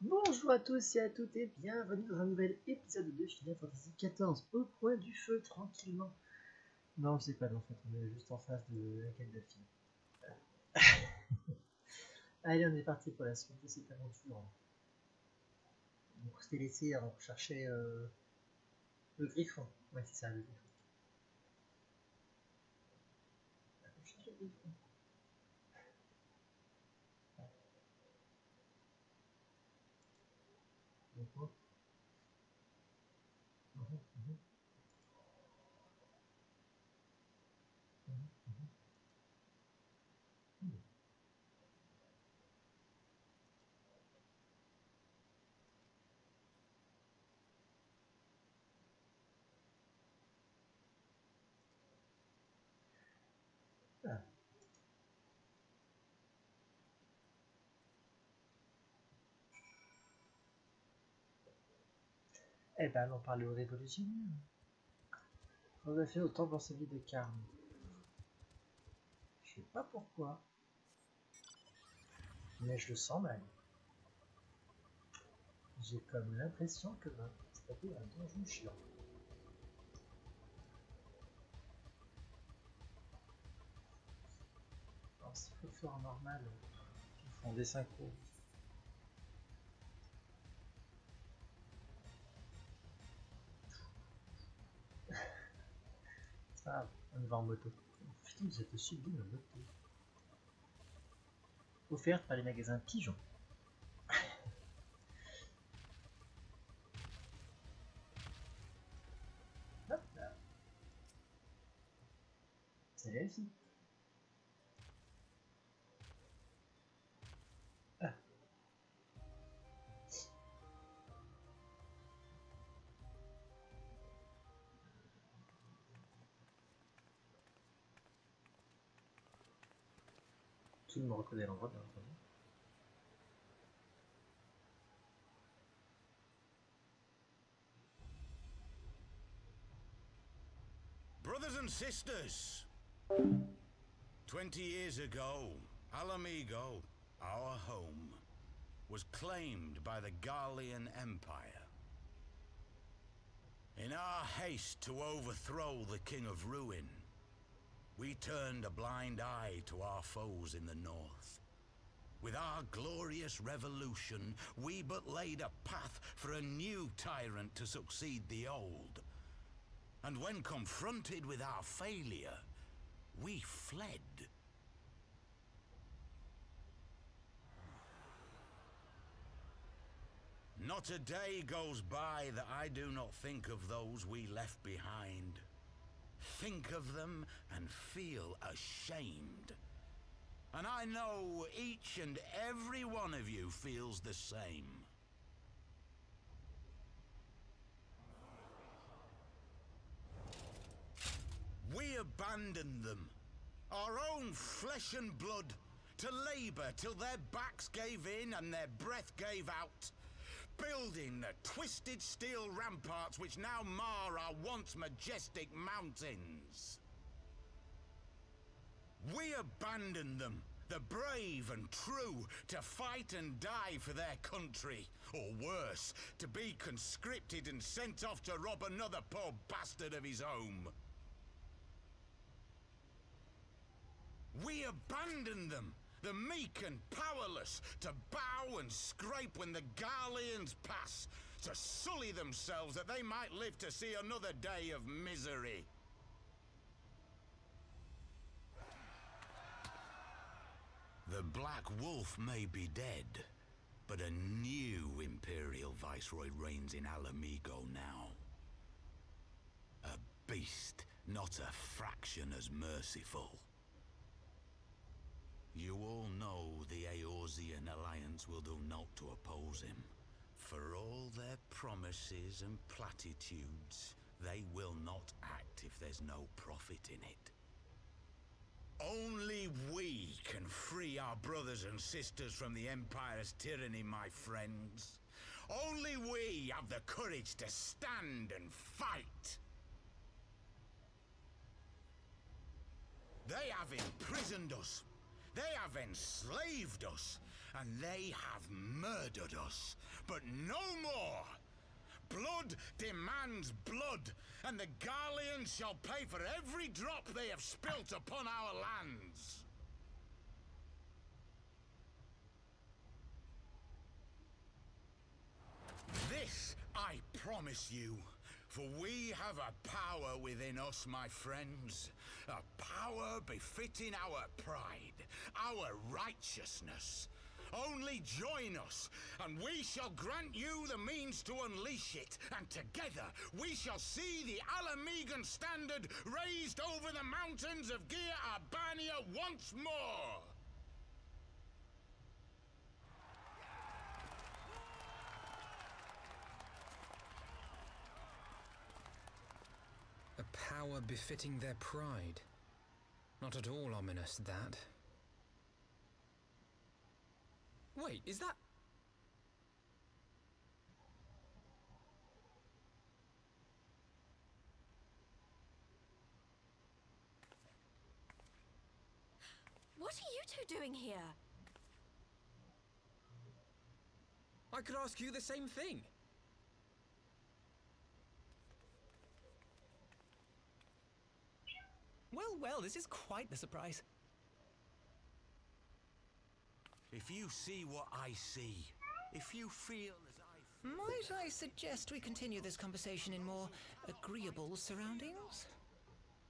Bonjour à tous et à toutes et bienvenue dans un nouvel épisode de Final Fantasy XIV au coin du feu, tranquillement. Non, je sais pas, en fait, on est juste en face de la quête d'Elphine. Allez, on est parti pour la suite de cette aventure. Donc, on s'était laissé, on recherchait le griffon. Ouais, c'est ça, le griffon. On cherche le griffon. Donc, ah. Eh ben, on parlait aux révolutionnaires. On a fait autant dans sa vie de carne. Je sais pas pourquoi, mais je le sens mal. J'ai comme l'impression que va se taper un donjon chiant. Alors, s'il faut le faire en normal, ils font des synchros. Ah, on va en moto. Putain, vous êtes sublime en moto. Offerte par les magasins Pigeon. Hop là. C'est réussi. Ah. Tout le monde reconnaît l'endroit, bien entendu. Brothers and sisters, 20 years ago, Alamigo, our home, was claimed by the Garlean Empire. In our haste to overthrow the King of Ruin, we turned a blind eye to our foes in the north. With our glorious revolution, we but laid a path for a new tyrant to succeed the old. And when confronted with our failure, we fled. Not a day goes by that I do not think of those we left behind. Think of them and feel ashamed. And I know each and every one of you feels the same. We abandoned them, our own flesh and blood, to labor till their backs gave in and their breath gave out, building the twisted steel ramparts which now mar our once majestic mountains. We abandoned them, the brave and true, to fight and die for their country, or worse, to be conscripted and sent off to rob another poor bastard of his home. We abandoned them, the meek and powerless, to bow and scrape when the Garleans pass, to sully themselves that they might live to see another day of misery. The Black Wolf may be dead, but a new Imperial Viceroy reigns in Alamigo now. A beast, not a fraction as merciful. You all know the Eorzean alliance will do naught to oppose him. For all their promises and platitudes, they will not act if there's no profit in it. Only we can free our brothers and sisters from the Empire's tyranny, my friends. Only we have the courage to stand and fight. They have imprisoned us. They have enslaved us, and they have murdered us. But no more! Blood demands blood, and the Garleans shall pay for every drop they have spilt upon our lands. This I promise you, for we have a power within us, my friends, a power befitting our pride, our righteousness. Only join us, and we shall grant you the means to unleash it, and together we shall see the Alamegan standard raised over the mountains of Gia Arbania once more! A power befitting their pride. Not at all ominous, that. Wait, is that... What are you two doing here? I could ask you the same thing. Well, this is quite the surprise. If you see what I see, if you feel as I feel... Might I suggest we continue this conversation in more agreeable surroundings?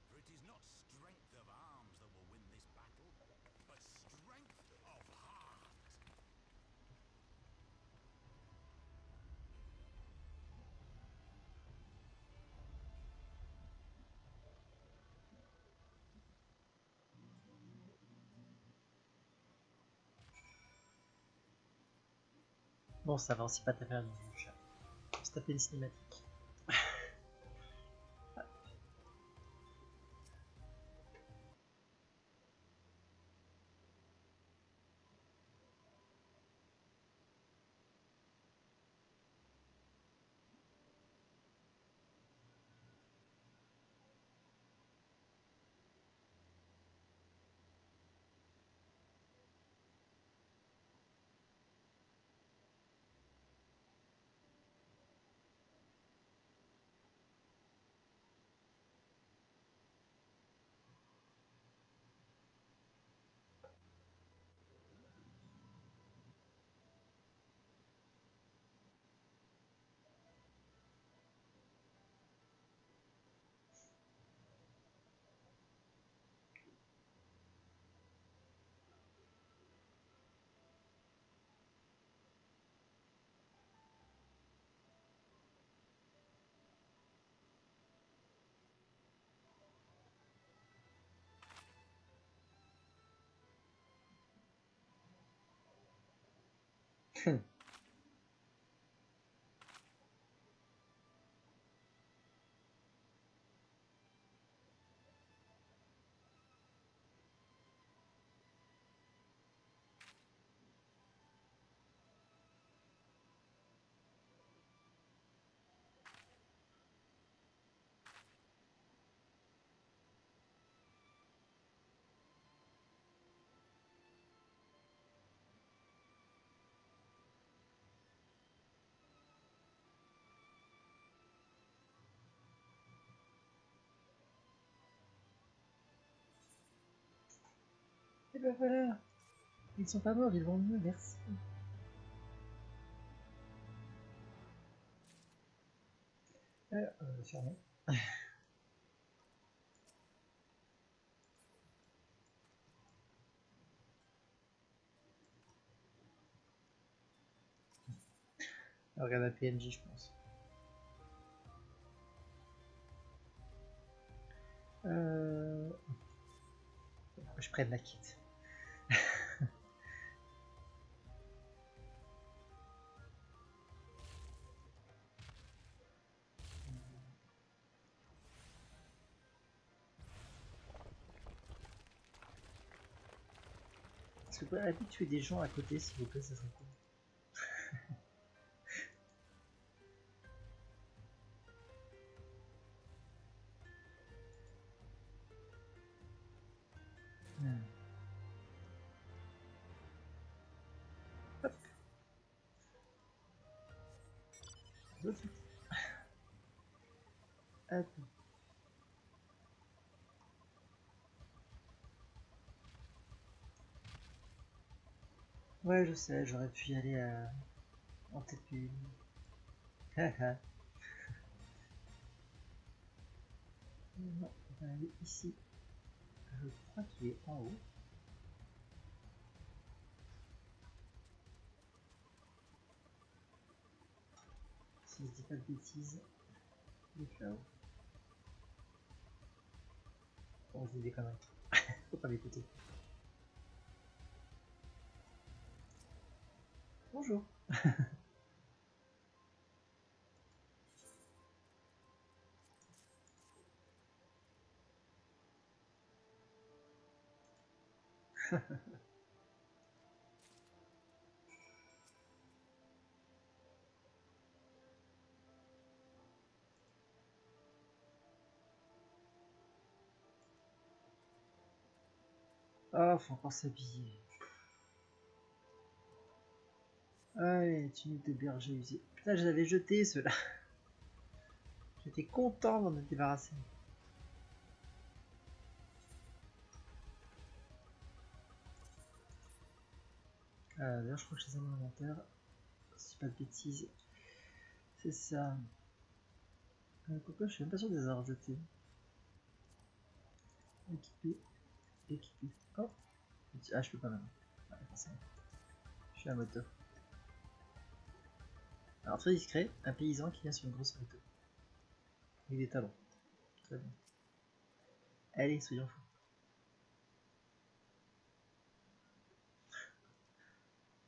For it is not strength of arms that will win this battle, but strength of heart. Bon, ça va aussi pas t'affaire dans mon chat. On se taper une cinématique. Et ben voilà, ils sont pas morts, ils vont mieux, merci. Fermé. Regarde la PNJ, je pense. Faut que je prenne la quête. Est-ce que vous pouvez arrêter de tuer des gens à côté, s'il vous plaît, ça serait cool. l'autre. Hop. Ouais, je sais, j'aurais pu y aller en TP. Haha. Non, on va aller ici. Je crois qu'il est en haut. Si je dis pas de bêtises, il est là-haut. Bon, je dis des conneries. Faut pas m'écouter. Bonjour. Oh, faut encore s'habiller. Allez, tunique de berger usée. Putain, je l'avais jeté ceux-là. J'étais content d'en être débarrassé. D'ailleurs, je crois que je les ai dans l'inventaire. Si je dis pas de bêtises. C'est ça. Pourquoi je suis même pas sûr de les avoir jetés. Équipé. Équipé. Oh. Ah, je peux pas même. Ouais, forcément. Je suis à moto. Alors, très discret, un paysan qui vient sur une grosse moto. Avec des talons. Très bien. Allez, soyons fous.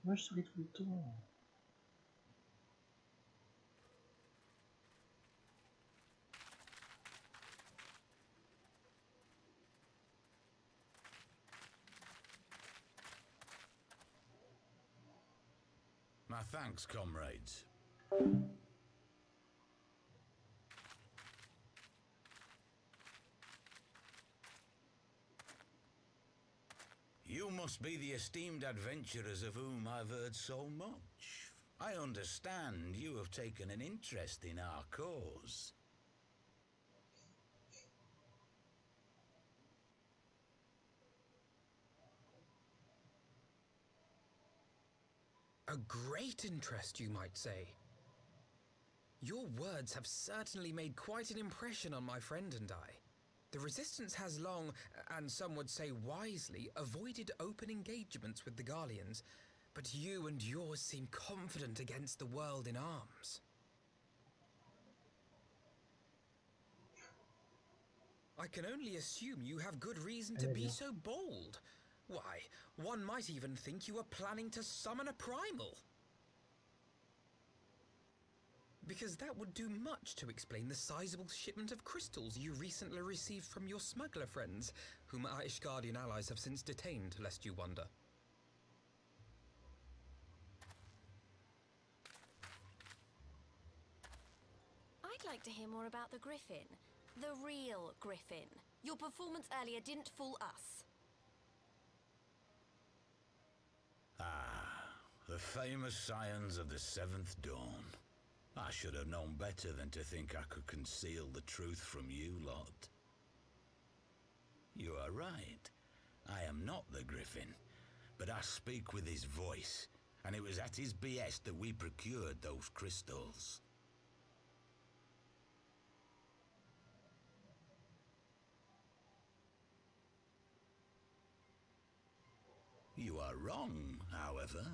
Moi, je souris tout le temps. My thanks, comrades. You must be the esteemed adventurers of whom I've heard so much. I understand you have taken an interest in our cause. A great interest, you might say. Your words have certainly made quite an impression on my friend and I. The Resistance has long, and some would say wisely, avoided open engagements with the Garleans, but you and yours seem confident against the world in arms. I can only assume you have good reason to be so bold. Why, one might even think you are planning to summon a primal. Because that would do much to explain the sizable shipment of crystals you recently received from your smuggler friends, whom our Ishgardian allies have since detained, lest you wonder. I'd like to hear more about the Griffin. The real Griffin. Your performance earlier didn't fool us. Ah, the famous scions of the Seventh Dawn. I should have known better than to think I could conceal the truth from you lot. You are right. I am not the Griffin, but I speak with his voice, and it was at his behest that we procured those crystals. You are wrong, however,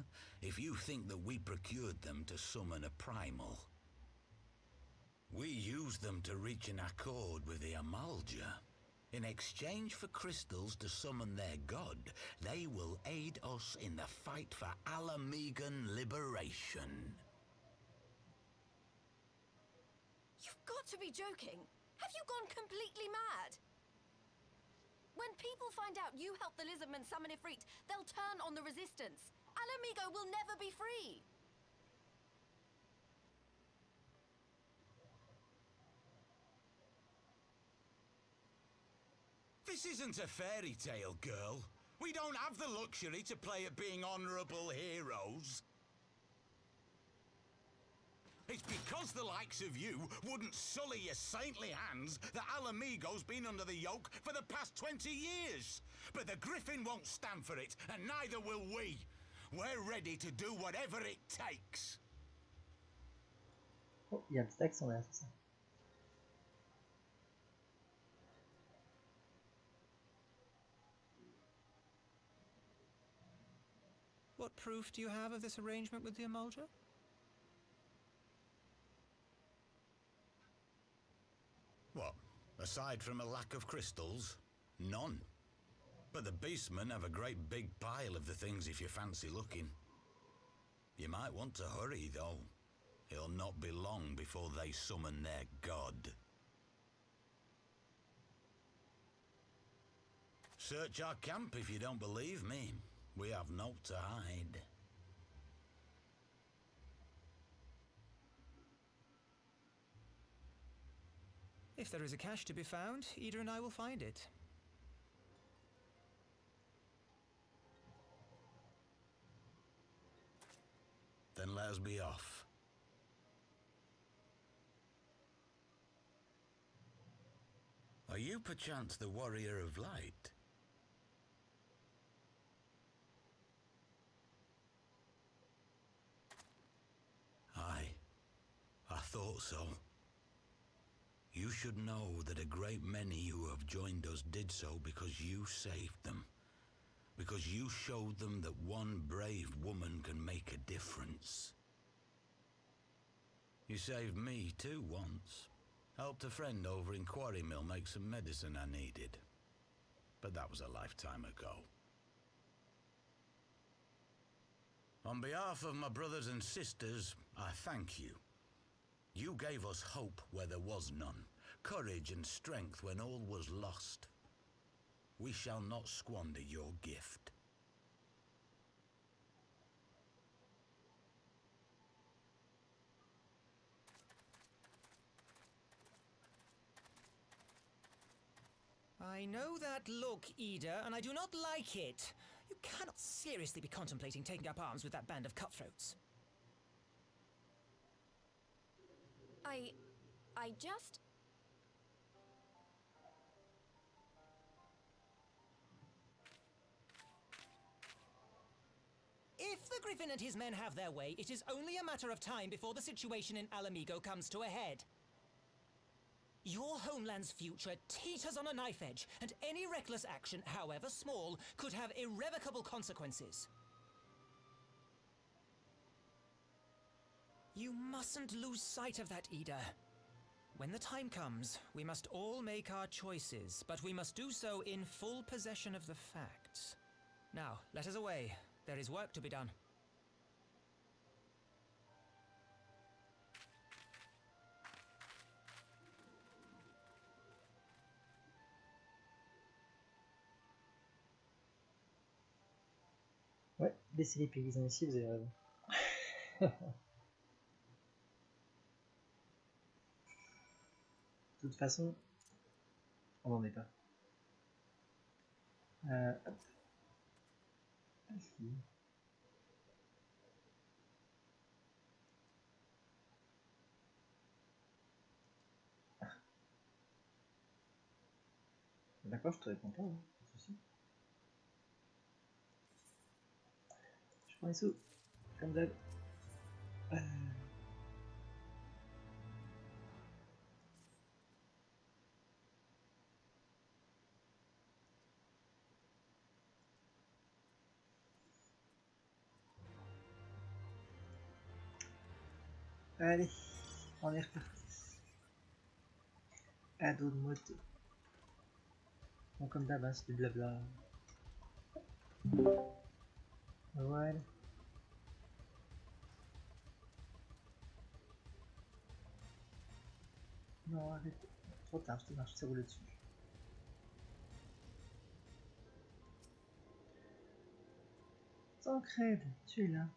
if you think that we procured them to summon a primal. We used them to reach an accord with the Amalja. In exchange for crystals to summon their god, they will aid us in the fight for Alamegan liberation. You've got to be joking. Have you gone completely mad? When people find out you helped the Lizardmen summon Ifrit, they'll turn on the Resistance. Alamigo will never be free. This isn't a fairy tale, girl. We don't have the luxury to play at being honorable heroes. It's because the likes of you wouldn't sully your saintly hands that Alamigo's been under the yoke for the past 20 years. But the Griffin won't stand for it, and neither will we. We're ready to do whatever it takes. Oh, il y a un petit accent là, c'est ça. What proof do you have of this arrangement with the Eorzea? What? Aside from a lack of crystals? None. But the beastmen have a great big pile of the things if you fancy looking. You might want to hurry, though. It'll not be long before they summon their god. Search our camp if you don't believe me. We have naught to hide. If there is a cache to be found, Ida and I will find it. Then let us be off. Are you perchance the warrior of light? Aye, I thought so. You should know that a great many who have joined us did so because you saved them. Because you showed them that one brave woman can make a difference. You saved me too once. Helped a friend over in Quarry Mill make some medicine I needed. But that was a lifetime ago. On behalf of my brothers and sisters, I thank you. You gave us hope where there was none, courage and strength when all was lost. We shall not squander your gift. I know that look, Ida, and I do not like it. You cannot seriously be contemplating taking up arms with that band of cutthroats. I just... If the Griffin and his men have their way, it is only a matter of time before the situation in Alamigo comes to a head. Your homeland's future teeters on a knife edge, and any reckless action, however small, could have irrevocable consequences. You mustn't lose sight of that, Ida. When the time comes, we must all make our choices, but we must do so in full possession of the facts. Now, let us away. There is work to be done. Ouais, laissez les paysans ici, vous avez raison. De toute façon, on n'en est pas. Hop. Ah, si. D'accord, je te réponds pas, hein, pas de soucis. Je prends les sous, comme d'hab. Allez, on est reparti. Ado de moto. Bon, comme d'hab, hein, c'est du blabla. Voilà. Non, arrête. Trop tard, je te marche, c'est roulé dessus. Tancred, tu es là.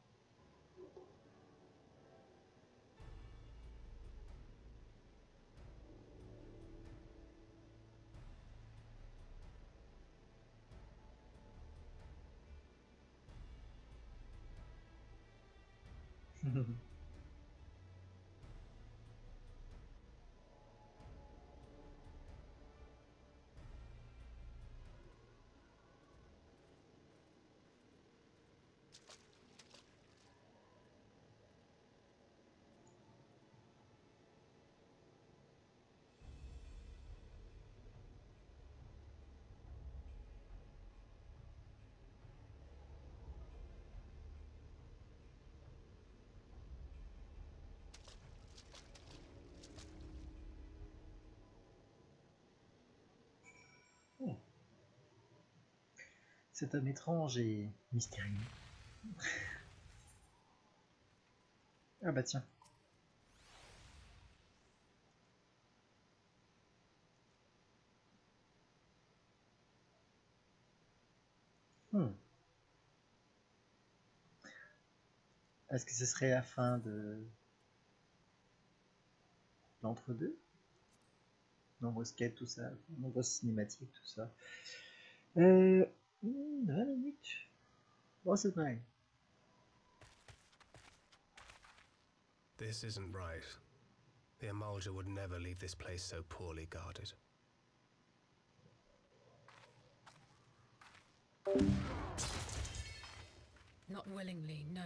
Cet homme étrange et mystérieux. Ah bah tiens. Est-ce que ce serait la fin de l'entre-deux? Nombreuses quêtes, tout ça, nombreuses cinématiques, tout ça. 20 minutes. Bon, c'est pareil. This isn't right. The Eorzea would never leave this place so poorly guarded. Not willingly, no.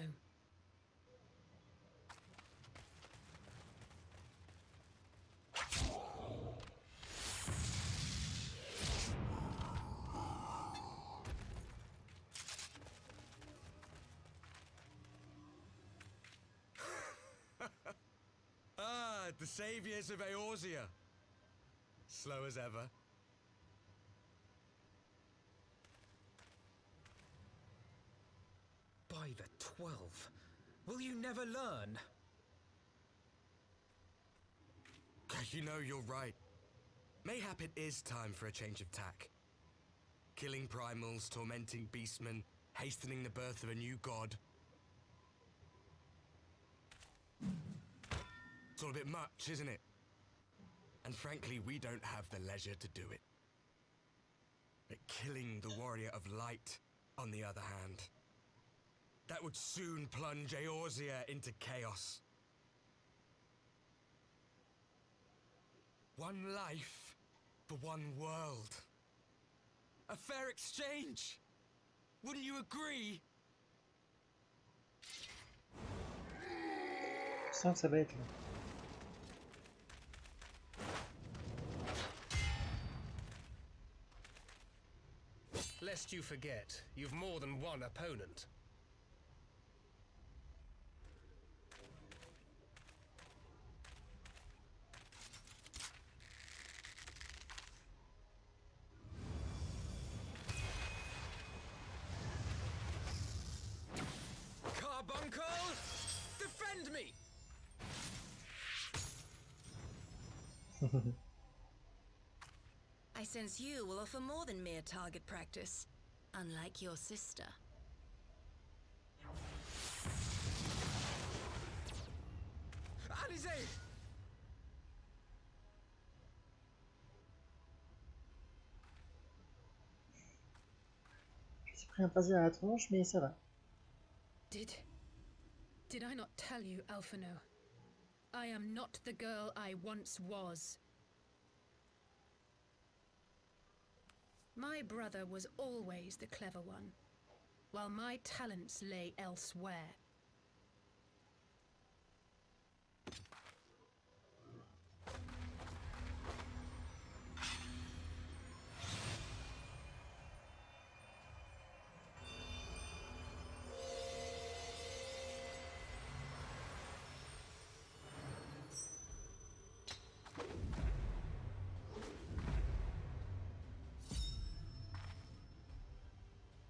The saviors of Eorzea. Slow as ever. By the 12, will you never learn? You know, you're right. Mayhap it is time for a change of tack. Killing primals, tormenting beastmen, hastening the birth of a new god. It's all a bit much, isn't it? And frankly, we don't have the leisure to do it. But killing the warrior of light, on the other hand, that would soon plunge Eorzea into chaos. One life for one world. A fair exchange. Wouldn't you agree? Je sens que ça va être long. Lest you forget, you've more than one opponent. Carbuncle, defend me! I sense you will offer more than mere target practice, unlike your sister. Alizé! J'ai pris un phaser à la tronche, mais ça va. Did I not tell you, Alphino? I am not the girl I once was. My brother was always the clever one, while my talents lay elsewhere.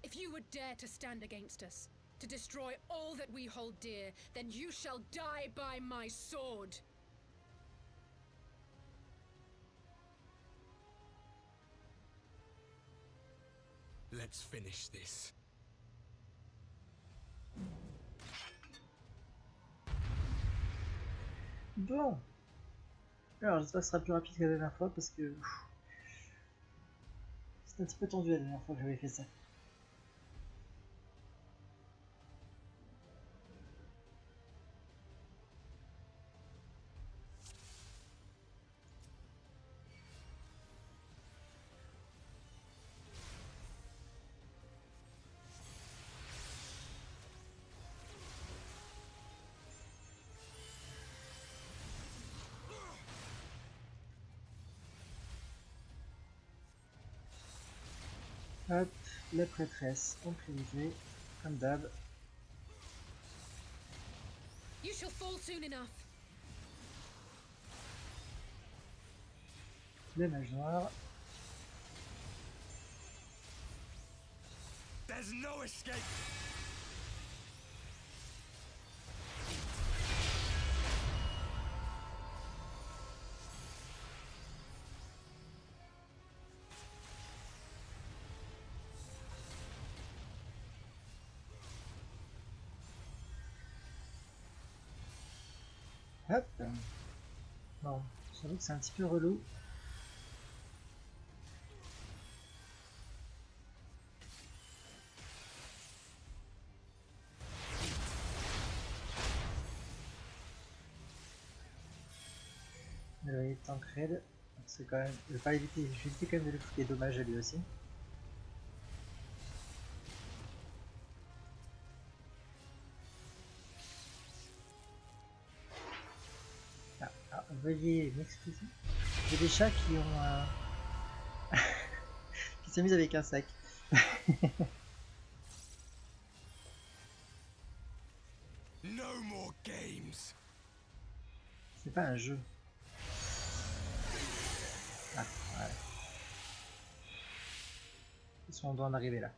If you would dare to stand against us, to destroy all that we hold dear, then you shall die by my sword. Let's finish this. Bon. Alors, j'espère que ce sera plus rapide que la dernière fois parce que c'était un petit peu tendu la dernière fois que j'avais fait ça. Hop, la prêtresse en priorité, comme d'hab. You shall fall soon enough. Le mage noir. There's no escape! Hop. Bon, j'avoue que c'est un petit peu relou. Il est tank raid, c'est quand même. Je vais pas éviter, je vais éviter quand même de lui foutre des dommages à lui aussi. Veuillez m'excuser. J'ai des chats qui ont qui s'amusent avec un sac. No more games. C'est pas un jeu. Ah, voilà. On doit en arriver là.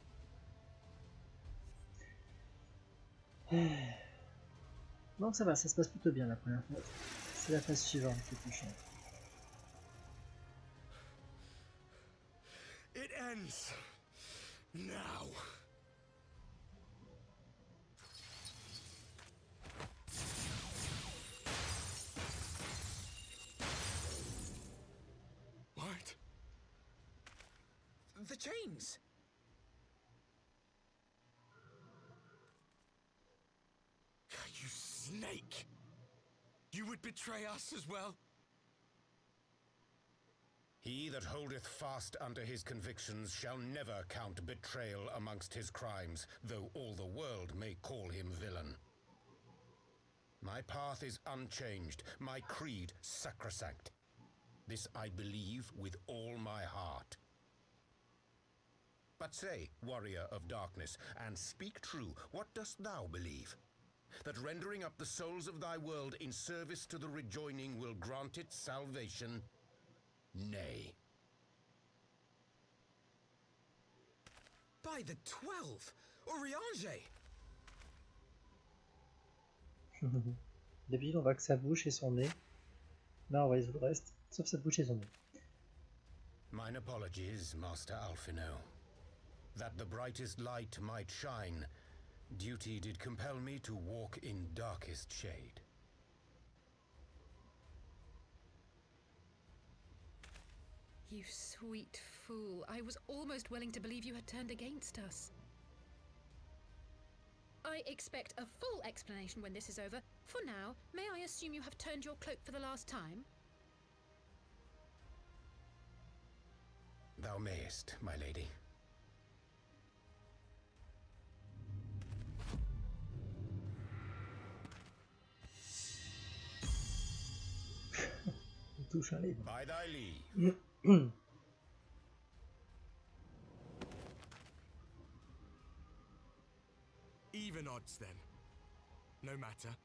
Donc ça va, ça se passe plutôt bien la première fois. C'est la phase suivante qui est plus chiante. It ends now. What? The chains! You snake! You would betray us as well? He that holdeth fast unto his convictions shall never count betrayal amongst his crimes, though all the world may call him villain. My path is unchanged, my creed sacrosanct. This I believe with all my heart. But say, warrior of darkness, and speak true, what dost thou believe? That rendering up the souls of thy world in service to the rejoining will grant it salvation? Nay. By the 12! Eorzea! D'habitude on voit que sa bouche et son nez. Là on voit tout le reste, sauf sa bouche et son nez. Mine apologies, Master Alphino. That the brightest light might shine, duty did compel me to walk in darkest shade. You sweet fool. I was almost willing to believe you had turned against us. I expect a full explanation when this is over. For now, may I assume you have turned your cloak for the last time? Thou mayest, my lady. Touche un livre. By thy leave. Even odds then. No matter.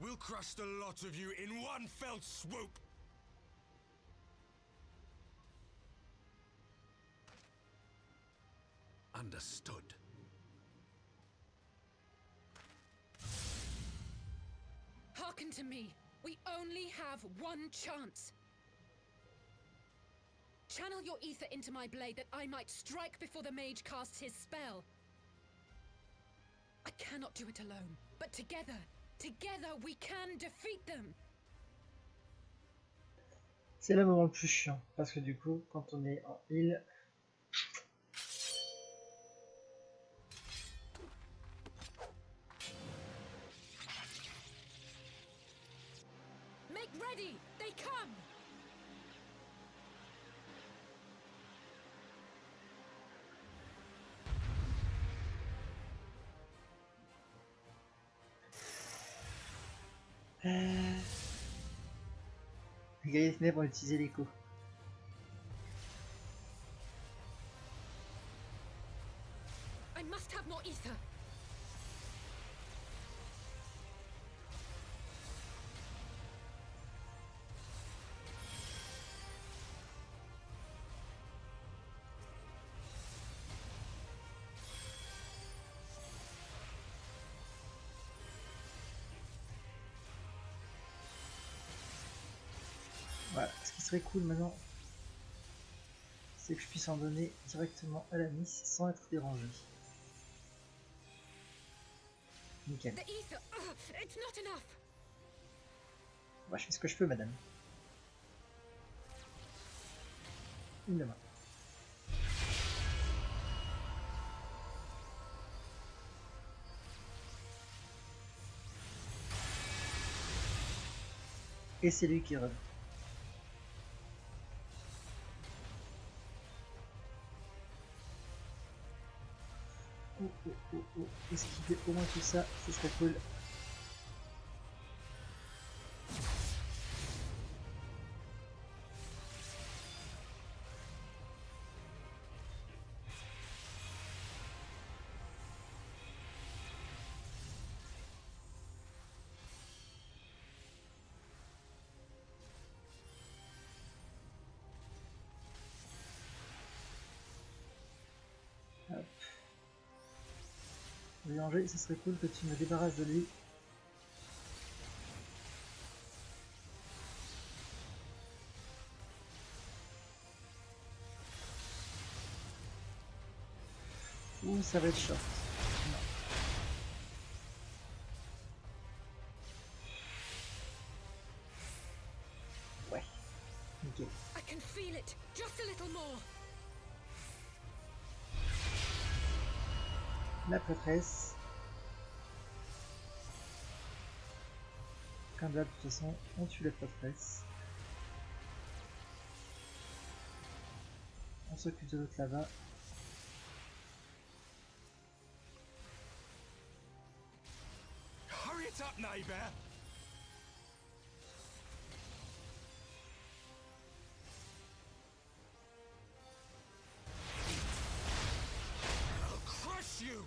We'll crush the lot of you in one fell swoop. Understood. Hearken to me. We only have one chance. Channel your ether into my blade that I might strike before the mage casts his spell. I cannot do it alone, but together we can defeat them. C'est le moment le plus chiant, parce que du coup, quand on est en heal, Make ready! They come! les guerriers des ténèbres vont utiliser l'écho. I must have more ether. serait cool maintenant, c'est que je puisse en donner directement à la Miss sans être dérangé. Nickel. Bah, je fais ce que je peux, madame. Une main. Et c'est lui qui revient. Oh. Esquiver au moins tout ça, ce serait cool. Hop. Béranger, ce serait cool que tu me débarrasses de lui. Ouh, ça va être short. Non. Ouais. Nickel. I can feel it. Just a little more. La prêtresse. Comme d'hab, de toute façon, on tue la prêtresse. On s'occupe de l'autre là-bas. Hurry it up, neighbor. I'll crush you.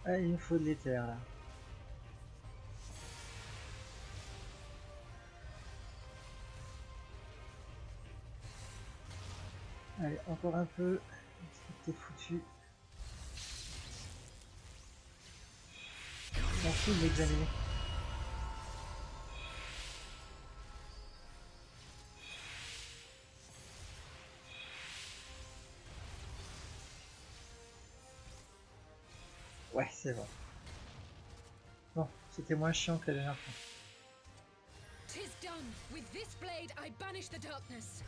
Ah, il me faut de l'éther là. Allez, encore un peu. T'es foutu. On s'en fout de l'examiner. Ouais, c'est bon. Bon, c'était moins chiant que la dernière fois. 'Tis done. With this blade, I banish the darkness.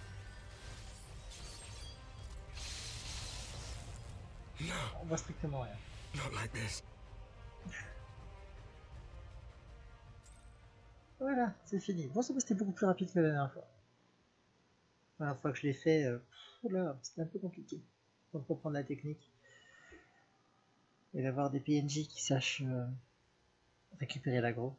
No, On voit strictement rien. not like this. Voilà, c'est fini. Bon, ça c'était beaucoup plus rapide que la dernière fois. La dernière fois que je l'ai fait, oula, c'était un peu compliqué pour comprendre la technique. Et d'avoir des PNJ qui sachent récupérer l'aggro.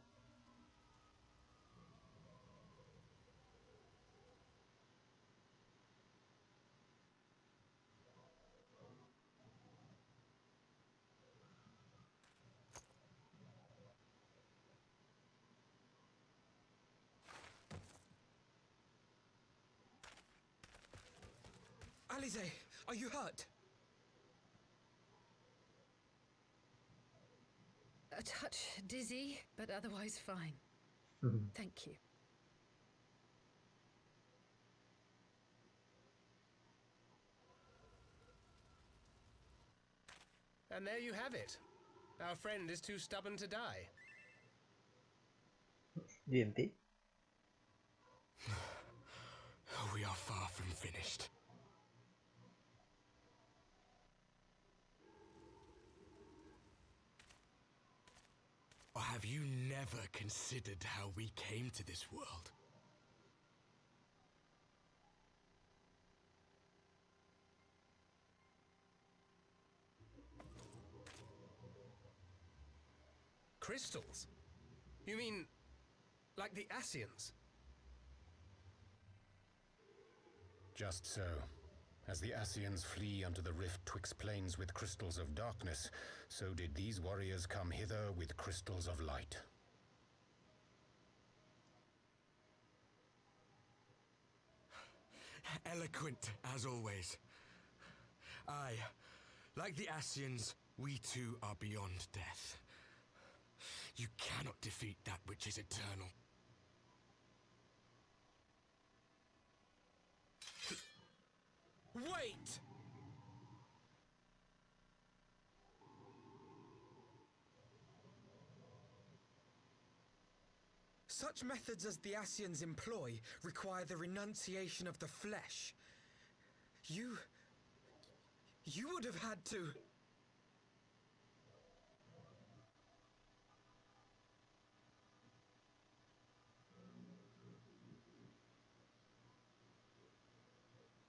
Alize, are you hurt? A touch dizzy, but otherwise fine. Thank you. And there you have it. Our friend is too stubborn to die. Du MP. We are far from finished. Or have you never considered how we came to this world? Crystals? You mean, like the Asians? Just so. As the Ascians flee unto the rift twixt plains with crystals of darkness, so did these warriors come hither with crystals of light. Eloquent, as always. Aye, like the Ascians, we too are beyond death. You cannot defeat that which is eternal. Wait! Such methods as the Ascians employ require the renunciation of the flesh. You would have had to...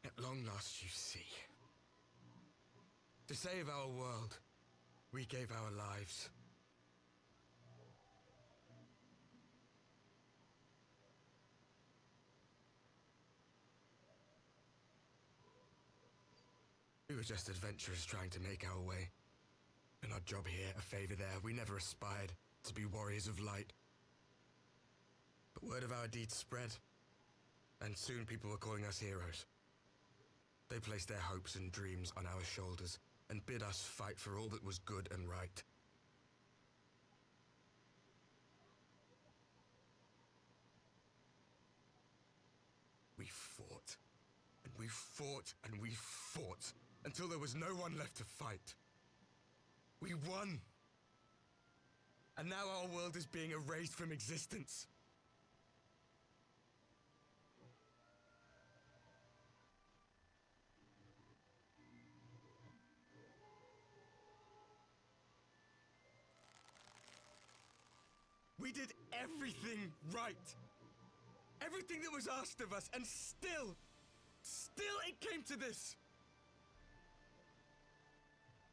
At long last, you see. To save our world, we gave our lives. We were just adventurers trying to make our way. An odd job here, a favor there. We never aspired to be warriors of light. But word of our deeds spread, and soon people were calling us heroes. They placed their hopes and dreams on our shoulders and bid us fight for all that was good and right. We fought, and we fought, and we fought, until there was no one left to fight. We won! And now our world is being erased from existence. We did everything right. Everything that was asked of us, and still it came to this.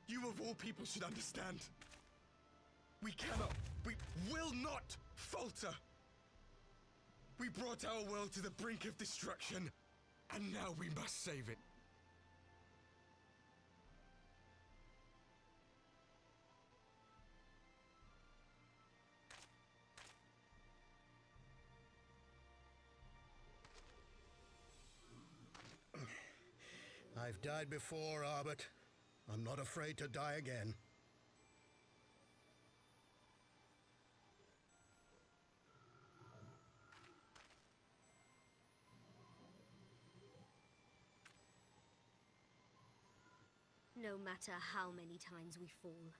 You of all people should understand. We cannot, we will not falter. We brought our world to the brink of destruction, and now we must save it. I've died before, Arbet. I'm not afraid to die again. No matter how many times we fall,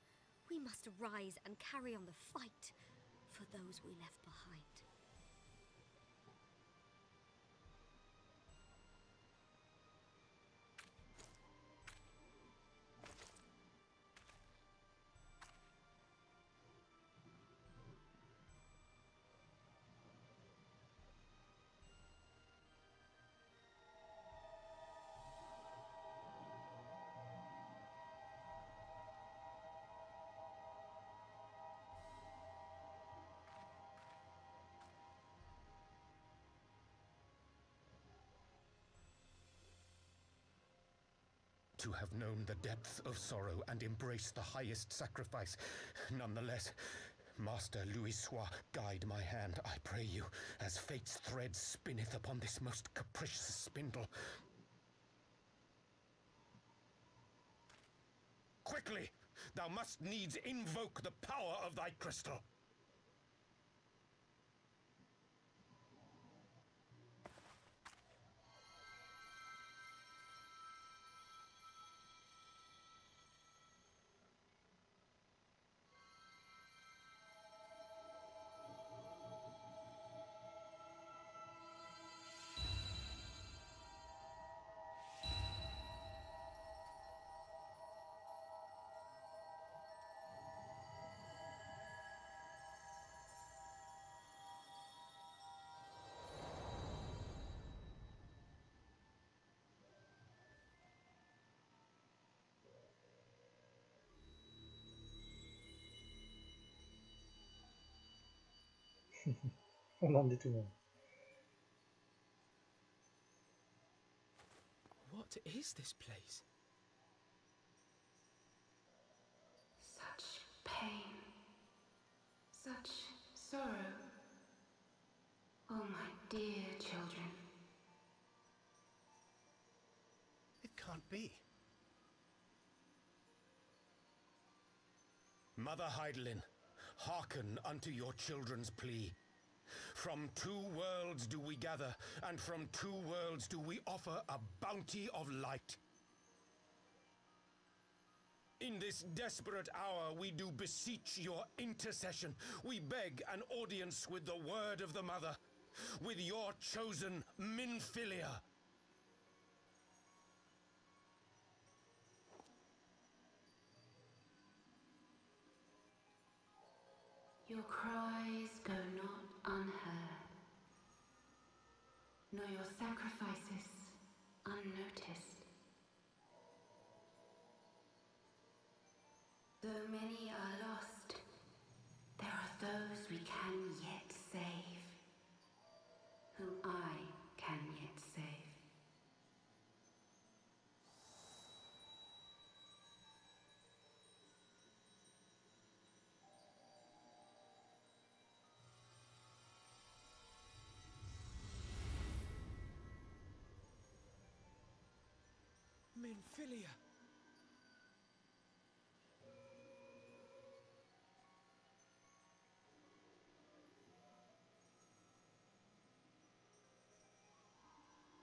we must rise and carry on the fight for those we left behind. To have known the depths of sorrow and embraced the highest sacrifice. Nonetheless, Master Louis-Sois, guide my hand, I pray you, as fate's thread spinneth upon this most capricious spindle. Quickly! Thou must needs invoke the power of thy crystal. On en est tout le monde. What What is this place? Such pain. Such sorrow. Oh, my dear children. It can't be. Mother Heidelin, hearken unto your children's plea. From 2 worlds do we gather, and from 2 worlds do we offer a bounty of light. In this desperate hour we do beseech your intercession. We beg an audience with the word of the Mother, with your chosen Minfilia. Your cries go not unheard, nor your sacrifices unnoticed. Though many are lost, there are those we can yet save, whom I can yet save. Minfilia.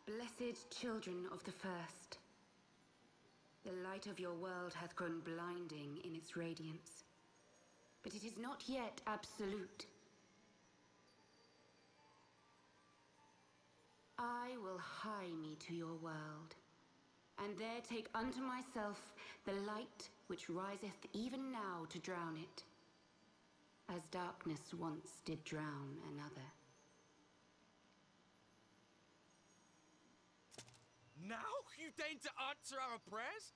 Blessed children of the first, the light of your world hath grown blinding in its radiance, but it is not yet absolute. I will hie me to your world, and there take unto myself the light which riseth even now to drown it, as darkness once did drown another. Now you deign to answer our prayers?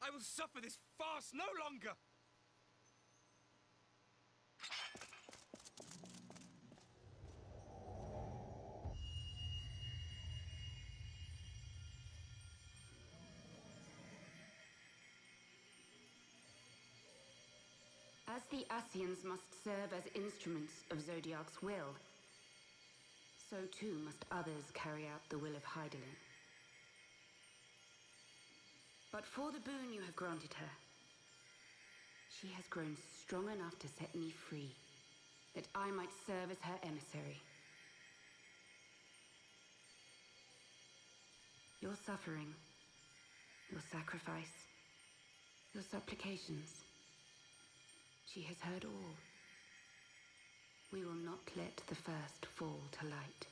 I will suffer this farce no longer! As the Ascians must serve as instruments of Zodiac's will, so too must others carry out the will of Heidelin. But for the boon you have granted her, she has grown strong enough to set me free, that I might serve as her emissary. Your suffering, your sacrifice, your supplications, she has heard all. We will not let the first fall to light.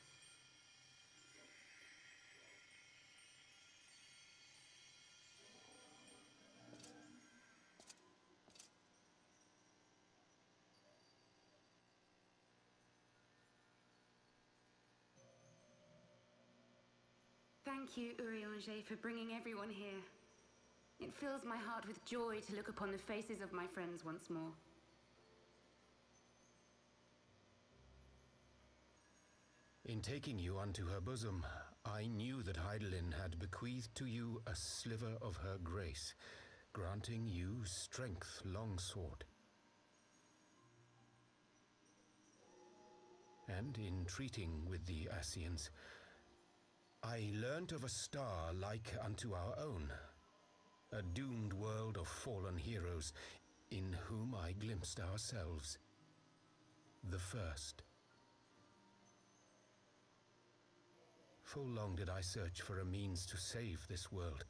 Thank you, Eorzea, for bringing everyone here. It fills my heart with joy to look upon the faces of my friends once more. In taking you unto her bosom, I knew that Heidelin had bequeathed to you a sliver of her grace, granting you strength longsword. And in treating with the Ascians, I learnt of a star like unto our own, a doomed world of fallen heroes, in whom I glimpsed ourselves, the first. Full long did I search for a means to save this world,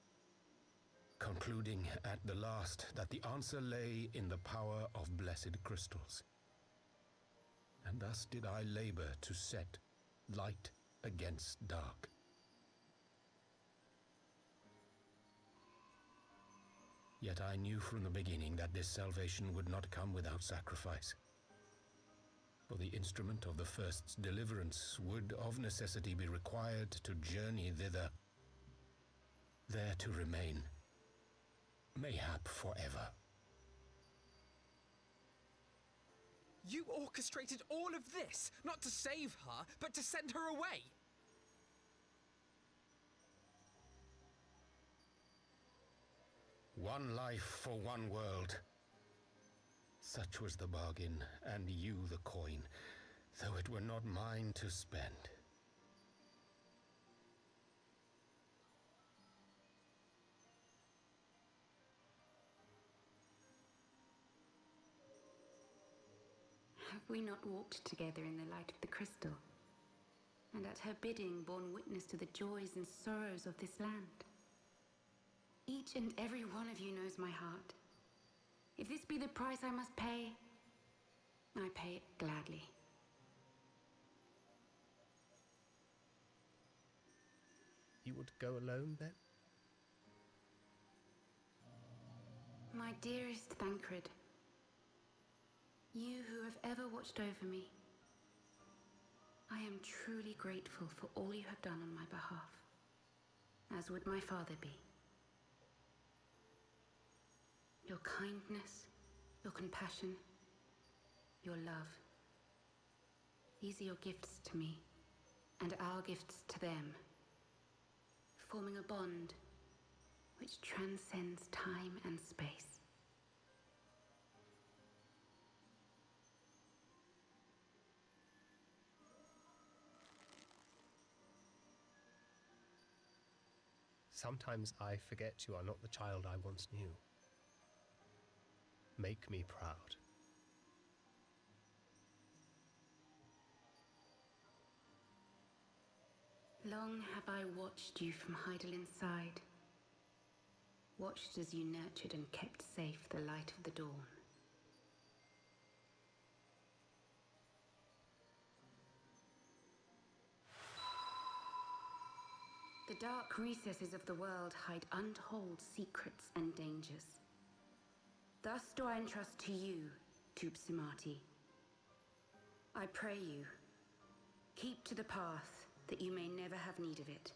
concluding at the last that the answer lay in the power of blessed crystals. And thus did I labor to set light against dark. Yet I knew from the beginning that this salvation would not come without sacrifice. For the instrument of the first's deliverance would of necessity be required to journey thither, there to remain, mayhap forever. You orchestrated all of this, not to save her, but to send her away! One life for one world. Such was the bargain, and you the coin, though it were not mine to spend. Have we not walked together in the light of the crystal, and at her bidding borne witness to the joys and sorrows of this land? Each and every one of you knows my heart. If this be the price I must pay, I pay it gladly. You would go alone, then? My dearest Thancred, you who have ever watched over me, I am truly grateful for all you have done on my behalf, as would my father be. Your kindness, your compassion, your love. These are your gifts to me, and our gifts to them, forming a bond which transcends time and space. Sometimes I forget you are not the child I once knew. Make me proud. Long have I watched you from Heidel's side, watched as you nurtured and kept safe the light of the dawn. The dark recesses of the world hide untold secrets and dangers. Thus do I entrust to you, Tupsimati. I pray you, keep to the path that you may never have need of it.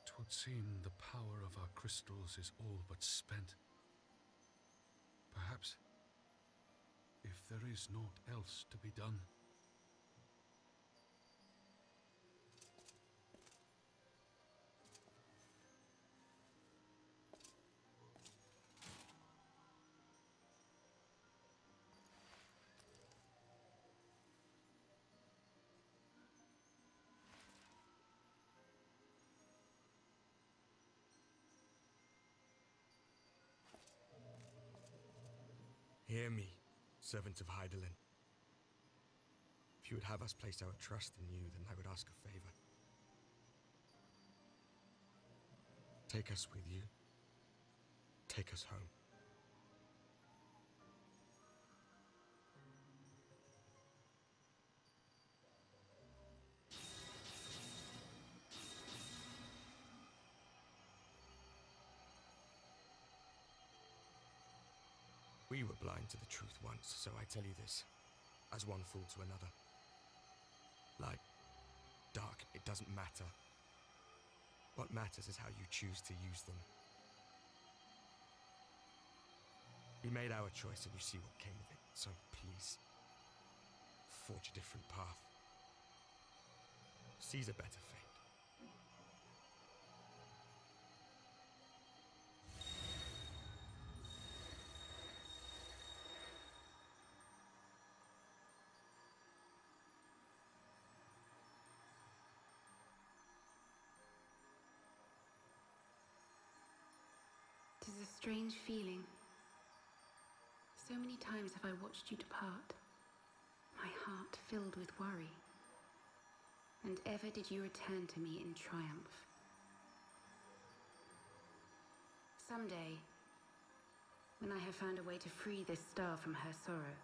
Twould seem the power of our crystals is all but spent. Perhaps, if there is naught else to be done. Hear me, servants of Heidelin. If you would have us place our trust in you, then I would ask a favor. Take us with you. Take us home. We were blind to the truth once, so I tell you this, as one fool to another. Light, dark, it doesn't matter. What matters is how you choose to use them. We made our choice and you see what came of it, so please, forge a different path. Seize a better fate. It is a strange feeling. So many times have I watched you depart, my heart filled with worry. And ever did you return to me in triumph. Someday, when I have found a way to free this star from her sorrow,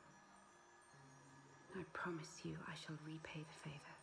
I promise you I shall repay the favor.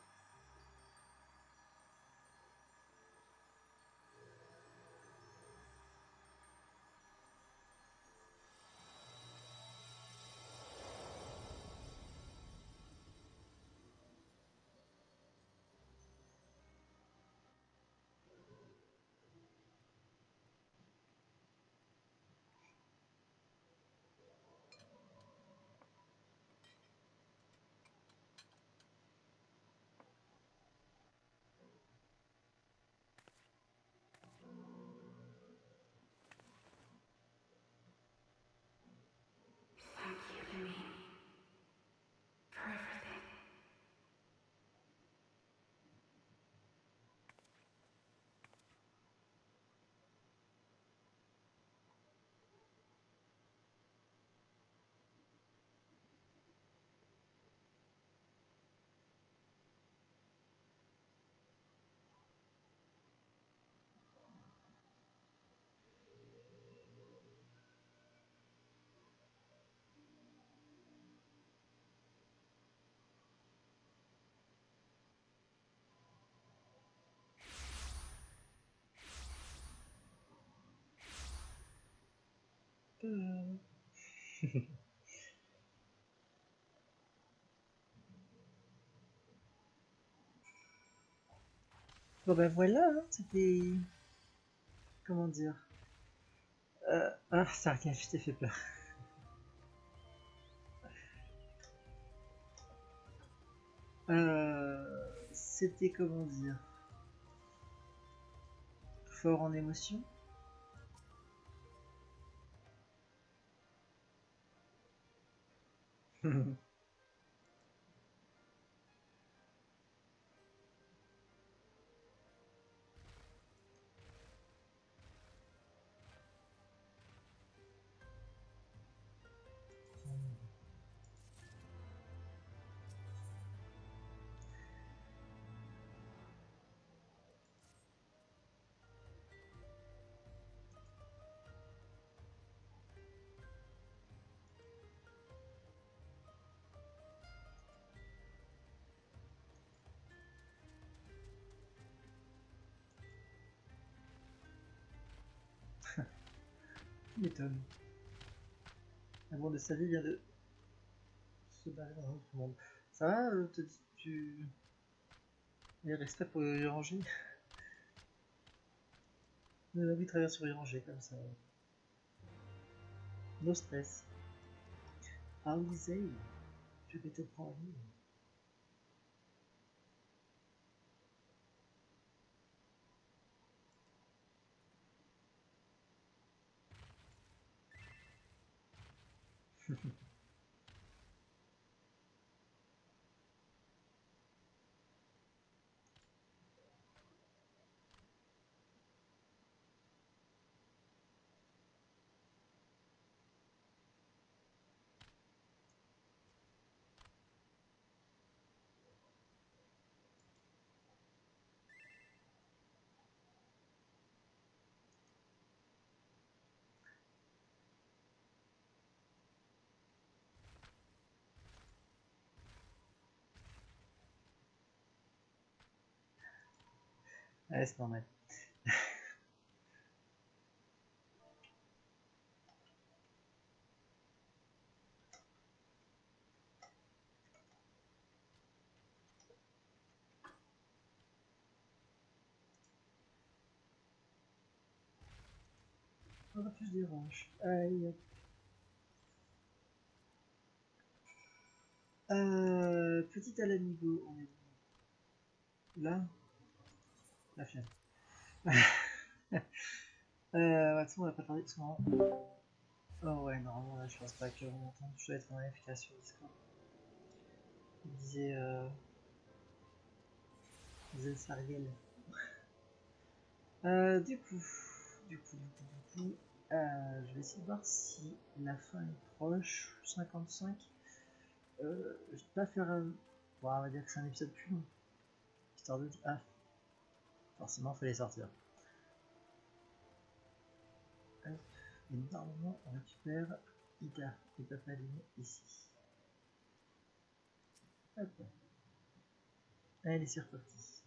Bon ben voilà, hein, c'était... Comment dire? Ah, ça rien, je t'ai fait peur. C'était comment dire? Fort en émotion. M'étonne. L'amour de sa vie vient de se barrer dans un autre monde. Ça va, tu... Il y a respect pour Eorzea. On a envie de traverser Eorzea comme ça. No stress. Eorzea, je vais te prendre. Ouais, c'est normal. On va plus des ranges. Aïe. Petit à l'amigo, on est là. La fièvre. On va pas tarder parce qu'on... Oh ouais, normalement là je pense pas que on entende, je dois être en efficace sur Discord. Il disait le Sariel. Du coup, je vais essayer de voir si la fin est proche, 55. Je vais pas faire un... Bon, on va dire que c'est un épisode plus long. Histoire de... Ah, forcément, il fallait sortir. Hop. Et normalement, on récupère Ida et Papaline ici. Hop. Allez, c'est reparti.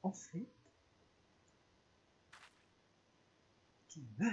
En fait, qui va?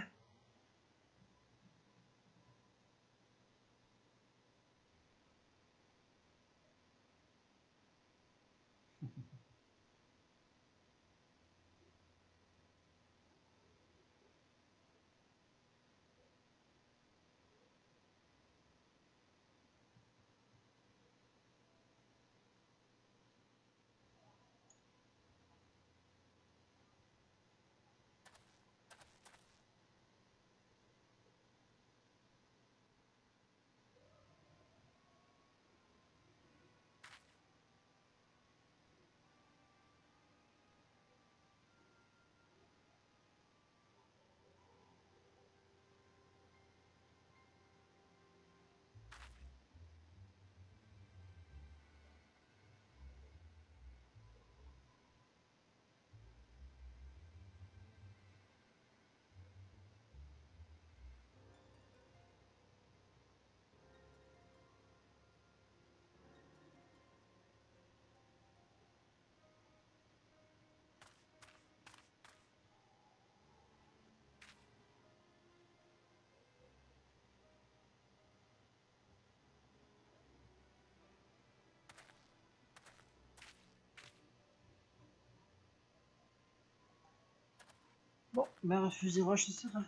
Bon, bah refuge des roches, ce sera.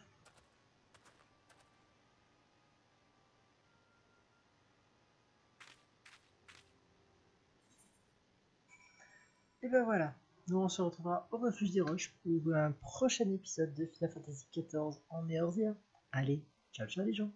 Et ben voilà, nous on se retrouvera au refuge des roches pour un prochain épisode de Final Fantasy XIV en Eorzea. Allez, ciao ciao les gens.